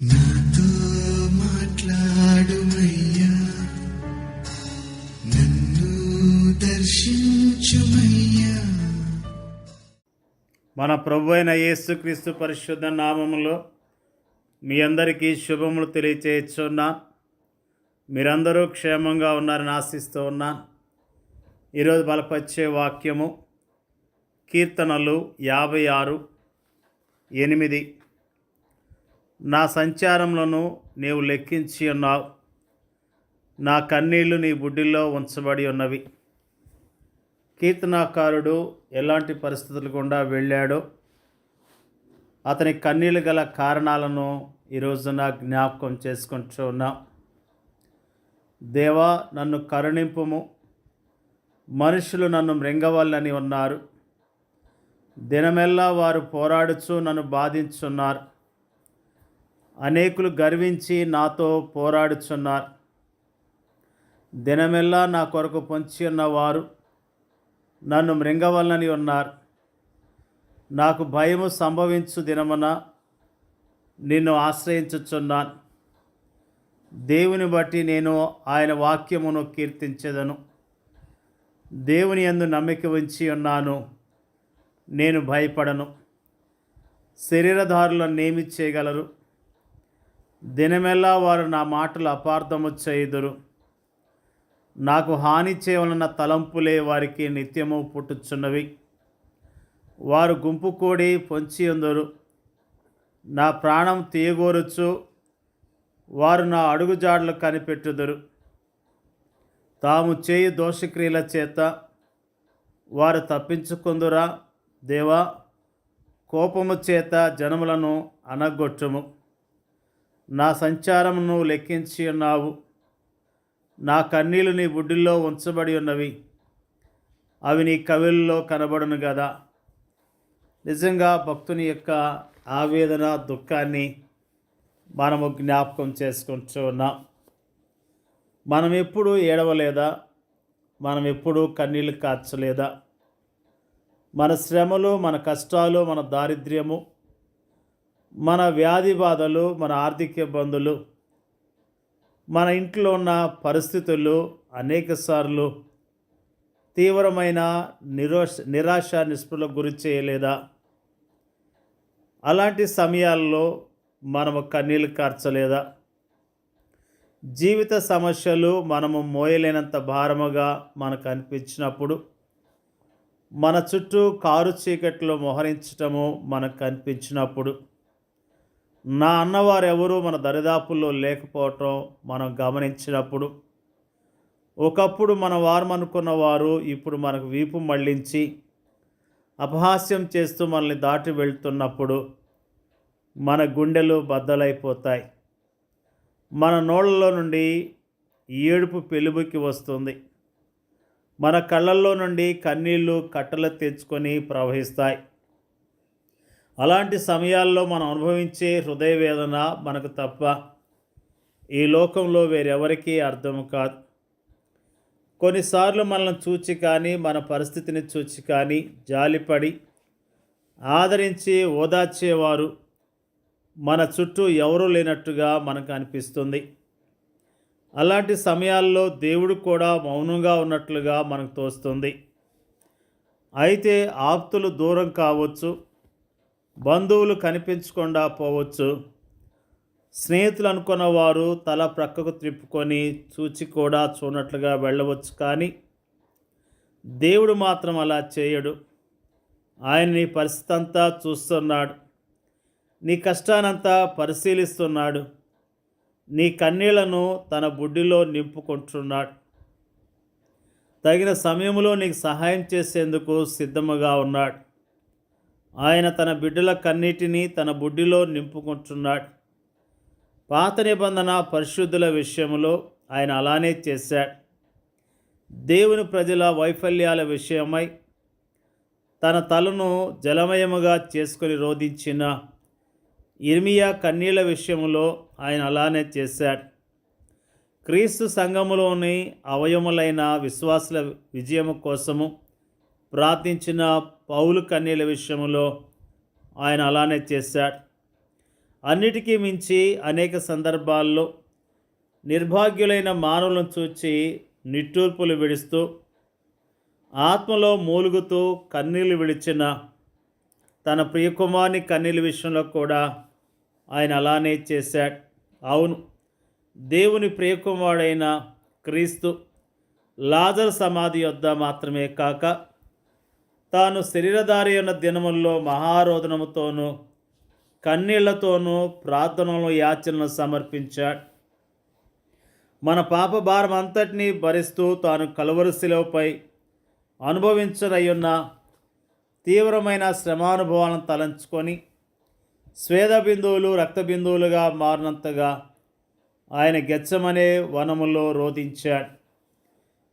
నాతో మాట్లాడుమయ్యా, నన్ను దర్శించుమయ్యా. మన ప్రభు అయిన యేసుక్రీస్తు పరిశుద్ధ నామములో మీ అందరికీ శుభములు తెలియచేస్తున్నా. మీరందరూ క్షేమంగా ఉన్నారని ఆశిస్తూ ఉన్నాను. ఈరోజు బలపరిచే వాక్యము కీర్తనలు 56:8. నా సంచారములను నీవు లెక్కించి ఉన్నావు, నా కన్నీళ్లు నీ బుడ్డిలో ఉంచబడి ఉన్నవి. కీర్తనాకారుడు ఎలాంటి పరిస్థితులు గుండా వెళ్ళాడో, అతని కన్నీళ్ళు గల కారణాలను ఈరోజున జ్ఞాపకం చేసుకుంటూ ఉన్నాం. దేవా, నన్ను కరుణింపుము, మనుషులు నన్ను మృంగవల్లని ఉన్నారు. దినమెల్లా వారు పోరాడుచు నన్ను బాధించున్నారు. అనేకులు గర్వించి నాతో పోరాడుచున్నారు. దినమెల్లా నా కొరకు పొంచి ఉన్నవారు నన్ను మృంగవల్లని ఉన్నారు. నాకు భయము సంభవించు దినమున నిన్ను ఆశ్రయించుచున్నాను. దేవుని బట్టి నేను ఆయన వాక్యమును కీర్తించెదను. దేవుని యందు నమ్మిక ఉంచి ఉన్నాను, నేను భయపడను. శరీరధారులనేమి చేయగలరు? దినమెల్లా వారు నా మాటలు అపార్థము చేయుదురు. నాకు హాని చేయవలన తలంపులే వారికి నిత్యము పుట్టుచున్నవి. వారు గుంపు కూడి పొంచి ఉందరు. నా ప్రాణం తీయగోరుచు వారు నా అడుగుజాడలు కనిపెట్టుదురు. తాము చేయు దోషక్రియల చేత వారు తప్పించుకుందురా. దేవా, కోపము చేత జనములను అనగొట్టుము. నా సంచారమును లెక్కించి ఉన్నావు, నా కన్నీళ్లు నీ బుడ్డిలో ఉంచబడి ఉన్నవి. అవి నీ కవిల్లో కనబడును కదా. నిజంగా భక్తుని యొక్క ఆవేదన, దుఃఖాన్ని మనము జ్ఞాపకం చేసుకుంటూ ఉన్నాం. మనం ఎప్పుడు ఏడవలేదా? మనం ఎప్పుడు కన్నీళ్ళు కార్చలేదా? మన శ్రమలు, మన కష్టాలు, మన దారిద్ర్యము, మన వ్యాధి బాధలు, మన ఆర్థిక ఇబ్బందులు, మన ఇంట్లో ఉన్న పరిస్థితులు అనేకసార్లు తీవ్రమైన నిరాశ నిస్పృహలకు గురి చేయలేదా? అలాంటి సమయాల్లో మనము కన్నీళ్ళు కార్చలేదా? జీవిత సమస్యలు మనము మోయలేనంత భారముగా మనకు అనిపించినప్పుడు, మన చుట్టూ కారు చీకట్లో మోహరించటము మనకు కనిపించినప్పుడు, నా అన్నవారు ఎవరు మన దరిదాపుల్లో లేకపోవటం మనం గమనించినప్పుడు, ఒకప్పుడు మన వారు అనుకున్న వారు ఇప్పుడు మనకు వీపు మళ్ళించి అపహాస్యం చేస్తూ మనల్ని దాటి వెళ్తున్నప్పుడు మన గుండెలు బద్దలైపోతాయి. మన నోళ్ళలో నుండి ఏడుపు పెలుబుకి వస్తుంది. మన కళ్ళల్లో నుండి కన్నీళ్లు కట్టలు తెచ్చుకొని ప్రవహిస్తాయి. అలాంటి సమయాల్లో మనం అనుభవించే హృదయ వేదన మనకు తప్ప ఈ లోకంలో వేరెవరికీ అర్థం కాదు. కొన్నిసార్లు మనల్ని చూచి కానీ, మన పరిస్థితిని చూచి కానీ జాలిపడి ఆదరించి ఓదార్చేవారు మన చుట్టూ ఎవరూ లేనట్టుగా మనకు అనిపిస్తుంది. అలాంటి సమయాల్లో దేవుడు కూడా మౌనంగా ఉన్నట్లుగా మనకు తోస్తుంది. అయితే ఆప్తులు దూరం కావచ్చు, బంధువులు కనిపించకుండా పోవచ్చు, స్నేహితులు అనుకున్న వారు తల ప్రక్కకు త్రిప్పుకొని చూచి కూడా చూడనట్లుగా వెళ్ళవచ్చు. కానీ దేవుడు మాత్రం అలా చేయడు. ఆయన నీ పరిస్థితి అంతా చూస్తున్నాడు, నీ కష్టానంతా పరిశీలిస్తున్నాడు, నీ కన్నీళ్లను తన బుడ్డిలో నింపుకుంటున్నాడు. తగిన సమయంలో నీకు సహాయం చేసేందుకు సిద్ధముగా ఉన్నాడు. ఆయన తన బిడ్డల కన్నీటిని తన బుడ్డిలో నింపుకుంటున్నాడు. పాత నిబంధన పరిశుద్ధుల విషయంలో ఆయన అలానే చేశాడు. దేవుని ప్రజల వైఫల్యాల విషయమై తన తలను జలమయముగా చేసుకొని రోధించిన ఇర్మియా కన్నీళ్ల విషయంలో ఆయన అలానే చేశాడు. క్రీస్తు సంఘములోని అవయములైన విశ్వాసుల విజయము కోసము ప్రార్థించిన పౌలు కన్నీళ్ల విషయంలో ఆయన అలానే చేశాడు. అన్నిటికీ మించి అనేక సందర్భాల్లో నిర్భాగ్యులైన మానవులను చూచి నిట్టూర్పులు విడుస్తూ ఆత్మలో మూలుగుతూ కన్నీళ్లు విడిచిన తన ప్రియకుమారుని కన్నీళ్ళ విషయంలో కూడా ఆయన అలానే చేశాడు. అవును, దేవుని ప్రియకుమారుడైన క్రీస్తు లాజరు సమాధి యొద్ద మాత్రమే కాక తాను శరీరధారి ఉన్న దినముల్లో మహారోదనముతోనూ కన్నీళ్లతోనూ ప్రార్థనలు యాచనలు సమర్పించాడు. మన పాప భారం అంతటినీ భరిస్తూ తాను కలువరి శిలువపై అనుభవించనయ్యున్న తీవ్రమైన శ్రమానుభవాలను తలంచుకొని స్వేద బిందువులు రక్త బిందువులుగా మారినంతగా ఆయన గెత్సెమనే వనములో రోదించాడు.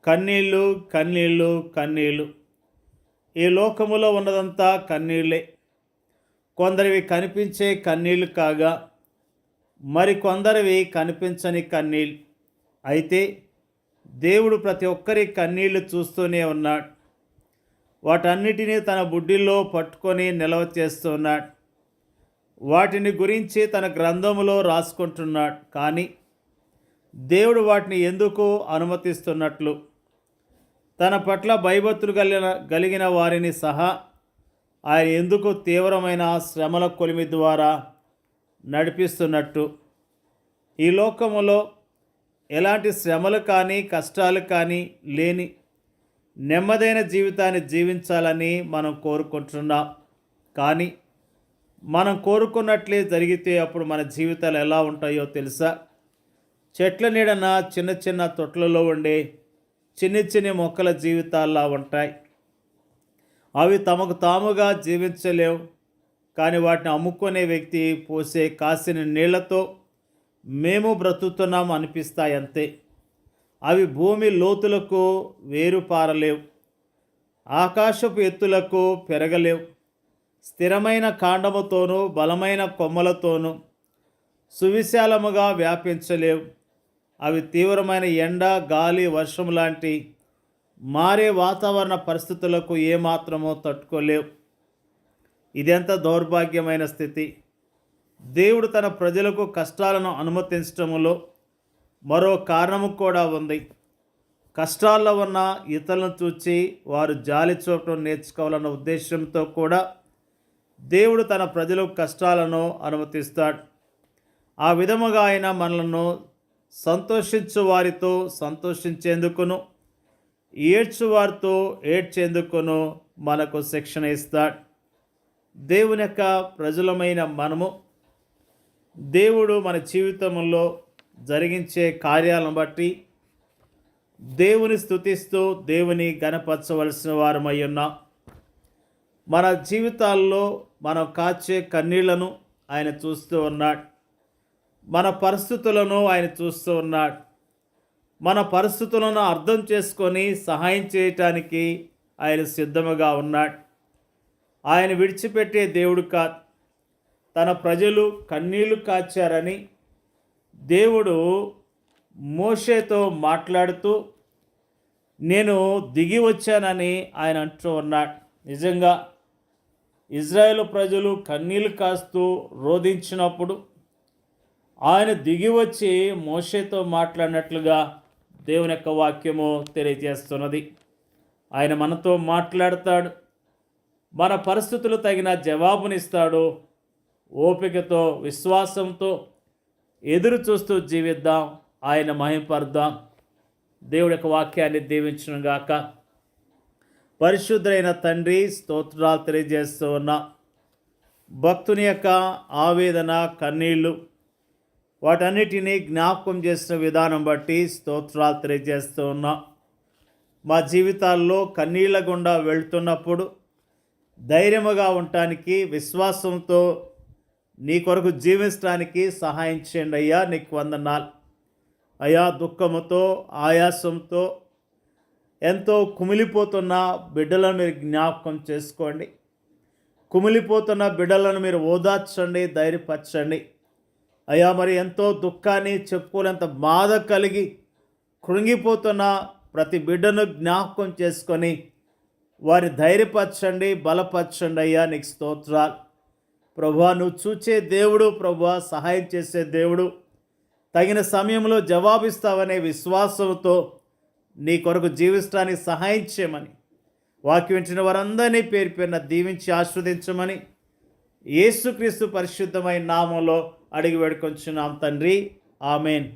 కన్నీళ్ళు కన్నీళ్ళు కన్నీళ్ళు. ఈ లోకములో ఉన్నదంతా కన్నీళ్ళే. కొందరివి కనిపించే కన్నీళ్ళు కాగా మరికొందరివి కనిపించని కన్నీళ్ళు. అయితే దేవుడు ప్రతి ఒక్కరి కన్నీళ్లు చూస్తూనే ఉన్నాడు. వాటన్నిటినీ తన బుడ్డిలో పట్టుకొని నిల్వ చేస్తున్నాడు. వాటిని గురించి తన గ్రంథములో రాసుకుంటున్నాడు. కానీ దేవుడు వాటిని ఎందుకు అనుమతిస్తున్నట్లు, తన పట్ల భయభక్తులు కలిగిన వారిని సహా ఆయన ఎందుకు తీవ్రమైన శ్రమల కొలిమి ద్వారా నడిపిస్తున్నట్టు, ఈ లోకములో ఎలాంటి శ్రమలు కానీ కష్టాలు కానీ లేని నెమ్మదైన జీవితాన్ని జీవించాలని మనం కోరుకుంటున్నాం. కానీ మనం కోరుకున్నట్లే జరిగితే అప్పుడు మన జీవితాలు ఎలా ఉంటాయో తెలుసా? చెట్ల నీడన చిన్న చిన్న తొట్లలో ఉండే చిన్ని చిన్ని మొక్కల జీవితాల్లా ఉంటాయి. అవి తమకు తాముగా జీవించలేవు. కానీ వాటిని అమ్ముకునే వ్యక్తి పోసే కాసిన నీళ్లతో మేము బ్రతుకుతున్నాం అనిపిస్తాయి అంతే. అవి భూమి లోతులకు వేరుపారలేవు, ఆకాశపు ఎత్తులకు పెరగలేవు. స్థిరమైన కాండముతోనూ బలమైన కొమ్మలతోనూ సువిశాలముగా వ్యాపించలేవు. అవి తీవ్రమైన ఎండ, గాలి, వర్షం లాంటి మారే వాతావరణ పరిస్థితులకు ఏమాత్రమో తట్టుకోలేవు. ఇదెంత దౌర్భాగ్యమైన స్థితి! దేవుడు తన ప్రజలకు కష్టాలను అనుమతించడంలో మరో కారణము కూడా ఉంది. కష్టాల్లో ఉన్న ఇతరులను చూచి వారు జాలి చూపడం నేర్చుకోవాలన్న ఉద్దేశంతో కూడా దేవుడు తన ప్రజలకు కష్టాలను అనుమతిస్తాడు. ఆ విధముగా ఆయన మనలను సంతోషించు వారితో సంతోషించేందుకును, ఏడ్చు వారితో ఏడ్చేందుకును మనకు శిక్షణ ఇస్తాడు. దేవుని యొక్క ప్రజలమైన మనము దేవుడు మన జీవితంలో జరిగించే కార్యాలను బట్టి దేవుని స్తుతిస్తూ దేవుని ఘనపరచవలసిన వారమై ఉన్నాం. మన జీవితాల్లో మనం కాచే కన్నీళ్లను ఆయన చూస్తూ ఉన్నాడు. మన పరిస్థితులను ఆయన చూస్తూ ఉన్నాడు. మన పరిస్థితులను అర్థం చేసుకొని సహాయం చేయటానికి ఆయన సిద్ధముగా ఉన్నాడు. ఆయన విడిచిపెట్టే దేవుడు కాదు. తన ప్రజలు కన్నీళ్లు కాచారని దేవుడు మోషేతో మాట్లాడుతూ నేను దిగి వచ్చానని ఆయన అంటూ ఉన్నాడు. నిజంగా ఇజ్రాయేలు ప్రజలు కన్నీళ్లు కాస్తూ రోధించినప్పుడు ఆయన దిగి వచ్చి మోషేతో మాట్లాడినట్లుగా దేవుని యొక్క వాక్యము తెలియజేస్తున్నది. ఆయన మనతో మాట్లాడతాడు. మన పరిస్థితులు తగిన జవాబునిస్తాడు. ఓపికతో విశ్వాసంతో ఎదురు చూస్తూ జీవిద్దాం, ఆయన మహింపరుద్దాం. దేవుడి యొక్క వాక్యాన్ని దీవించును గాక. పరిశుద్ధులైన తండ్రి, స్తోత్రాలు తెలియజేస్తూ ఉన్నా. భక్తుని యొక్క ఆవేదన, కన్నీళ్ళు వాటన్నిటినీ జ్ఞాపకం చేసిన విధానం బట్టి స్తోత్రాలు తెలియజేస్తూ ఉన్నా. మా జీవితాల్లో కన్నీళ్ళ గుండా వెళ్తున్నప్పుడు ధైర్యముగా ఉండటానికి, విశ్వాసంతో నీ కొరకు జీవించడానికి సహాయం చేయండి అయ్యా. నీకు వందనాలు అయ్యా. దుఃఖముతో, ఆయాసంతో ఎంతో కుమిలిపోతున్న బిడ్డలను మీరు జ్ఞాపకం చేసుకోండి. కుమిలిపోతున్న బిడ్డలను మీరు ఓదార్చండి, ధైర్యపరచండి అయ్యా. మరి ఎంతో దుఃఖాన్ని చెప్పుకోలేంత బాధ కలిగి కృంగిపోతున్న ప్రతి బిడ్డను జ్ఞాపకం చేసుకొని వారి ధైర్యపరచండి, బలపరచండి అయ్యా. నీకు స్తోత్రాలు. ప్రభువా నువ్వు చూచే దేవుడు, ప్రభువా సహాయం చేసే దేవుడు, తగిన సమయంలో జవాబిస్తావనే విశ్వాసంతో నీ కొరకు జీవించడానికి సహాయం చేయమని, వాక్యం వింటున్న వారందరినీ పేరు పేరున దీవించి ఆస్వాదించమని యేసుక్రీస్తు పరిశుద్ధమైన నామంలో అడిగి వేడుకొంచున్నాం తండ్రి. ఆమెన్.